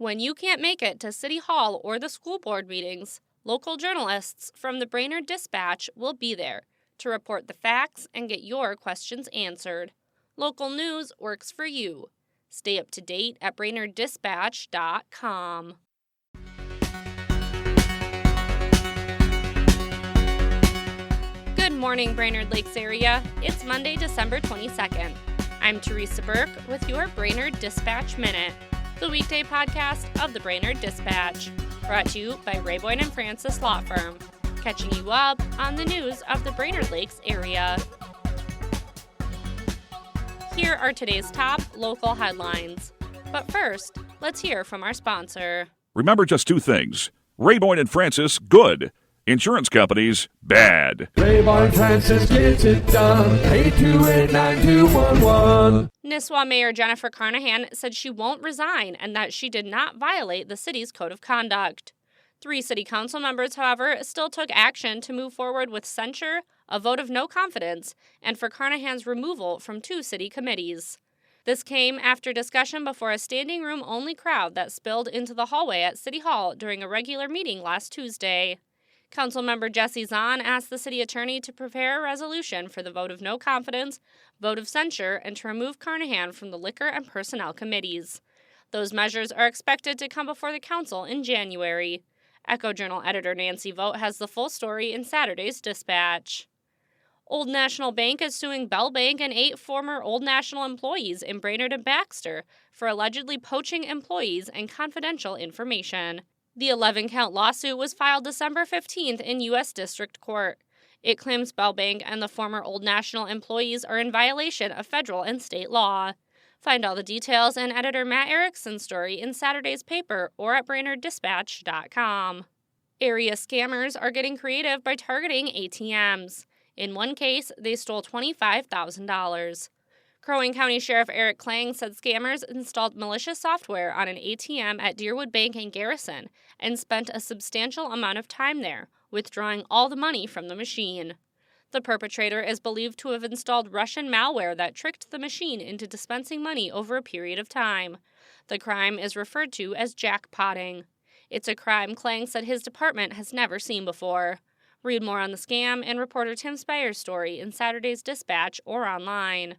When you can't make it to City Hall or the school board meetings, local journalists from the Brainerd Dispatch will be there to report the facts and get your questions answered. Local news works for you. Stay up to date at BrainerdDispatch.com. Good morning, Brainerd Lakes area. It's Monday, December 22nd. I'm Teresa Burke with your Brainerd Dispatch Minute, the weekday podcast of the Brainerd Dispatch, brought to you by Rayboyne & Francis Law Firm, catching you up on the news of the Brainerd Lakes area. Here are today's top local headlines. But first, let's hear from our sponsor. Remember just two things. Rayboyne & Francis, good. Insurance companies, bad. Rayboyne & Francis gets it done. 828-9211. Nisswa Mayor Jennifer Carnahan said she won't resign and that she did not violate the city's code of conduct. 3 city council members, however, still took action to move forward with censure, a vote of no confidence, and for Carnahan's removal from 2 city committees. This came after discussion before a standing room only crowd that spilled into the hallway at City Hall during a regular meeting last Tuesday. Councilmember Jesse Zahn asked the city attorney to prepare a resolution for the vote of no confidence, vote of censure, and to remove Carnahan from the liquor and personnel committees. Those measures are expected to come before the council in January. Echo Journal editor Nancy Vogt has the full story in Saturday's Dispatch. Old National Bank is suing Bell Bank and 8 former Old National employees in Brainerd and Baxter for allegedly poaching employees and confidential information. The 11-count lawsuit was filed December 15th in U.S. District Court. It claims Bell Bank and the former Old National employees are in violation of federal and state law. Find all the details in editor Matt Erickson's story in Saturday's paper or at BrainerdDispatch.com. Area scammers are getting creative by targeting ATMs. In one case, they stole $25,000. Crow Wing County Sheriff Eric Klang said scammers installed malicious software on an ATM at Deerwood Bank in Garrison and spent a substantial amount of time there, withdrawing all the money from the machine. The perpetrator is believed to have installed Russian malware that tricked the machine into dispensing money over a period of time. The crime is referred to as jackpotting. It's a crime Klang said his department has never seen before. Read more on the scam in reporter Tim Speyer's story in Saturday's Dispatch or online.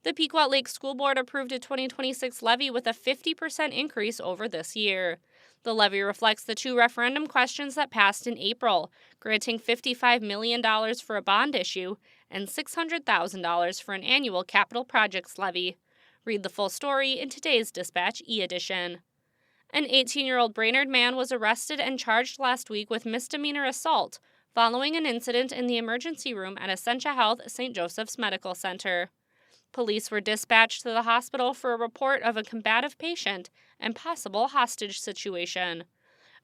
The Pequot Lake School Board approved a 2026 levy with a 50% increase over this year. The levy reflects the 2 referendum questions that passed in April, granting $55 million for a bond issue and $600,000 for an annual capital projects levy. Read the full story in today's Dispatch e-edition. An 18-year-old Brainerd man was arrested and charged last week with misdemeanor assault following an incident in the emergency room at Essentia Health St. Joseph's Medical Center. Police were dispatched to the hospital for a report of a combative patient and possible hostage situation.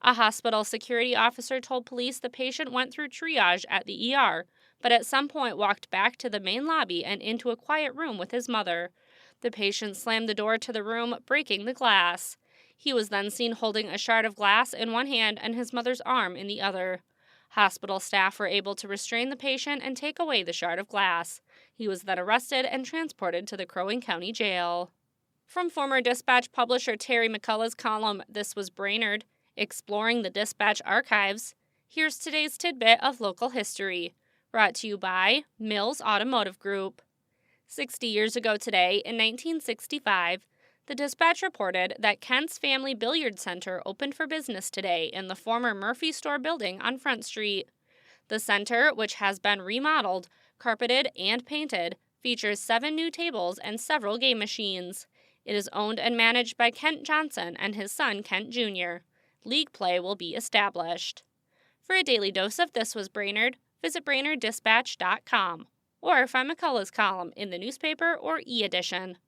A hospital security officer told police the patient went through triage at the ER, but at some point walked back to the main lobby and into a quiet room with his mother. The patient slammed the door to the room, breaking the glass. He was then seen holding a shard of glass in one hand and his mother's arm in the other. Hospital staff were able to restrain the patient and take away the shard of glass. He was then arrested and transported to the Crow Wing County Jail. From former Dispatch publisher Terry McCullough's column, This Was Brainerd, Exploring the Dispatch Archives, here's today's tidbit of local history, brought to you by Mills Automotive Group. 60 years ago today, in 1965, the Dispatch reported that Kent's Family Billiard Center opened for business today in the former Murphy Store building on Front Street. The center, which has been remodeled, carpeted, and painted, features 7 new tables and several game machines. It is owned and managed by Kent Johnson and his son Kent Jr. League play will be established. For a daily dose of This Was Brainerd, visit BrainerdDispatch.com or find McCullough's column in the newspaper or e-edition.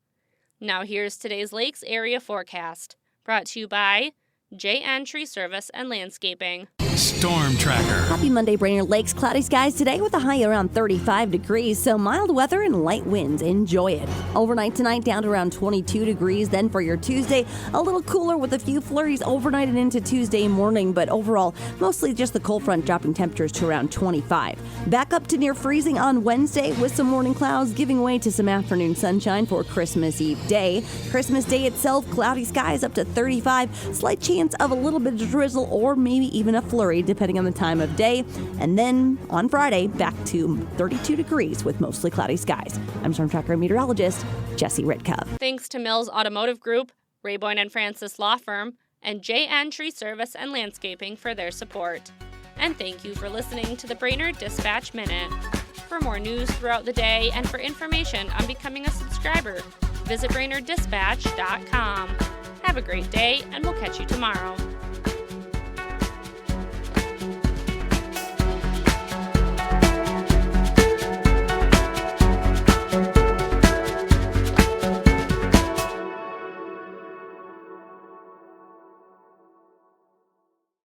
Now here's today's Lakes area forecast, brought to you by JN Tree Service and Landscaping. Storm Tracker. Happy Monday, Brainerd Lakes. Cloudy skies today with a high around 35 degrees, so mild weather and light winds. Enjoy it. Overnight tonight down to around 22 degrees. Then for your Tuesday, a little cooler with a few flurries overnight and into Tuesday morning, but overall, mostly just the cold front dropping temperatures to around 25. Back up to near freezing on Wednesday with some morning clouds giving way to some afternoon sunshine for Christmas Eve day. Christmas Day itself, cloudy skies up to 35. Slight chance of a little bit of drizzle or maybe even a flurry depending on the time of day. And then on Friday, back to 32 degrees with mostly cloudy skies. I'm Storm Tracker meteorologist Jesse Ritkup. Thanks to Mills Automotive Group, Rayboyne and Francis Law Firm, and JN Tree Service and Landscaping for their support. And thank you for listening to the Brainerd Dispatch Minute. For more news throughout the day and for information on becoming a subscriber, visit BrainerdDispatch.com. Have a great day, and we'll catch you tomorrow.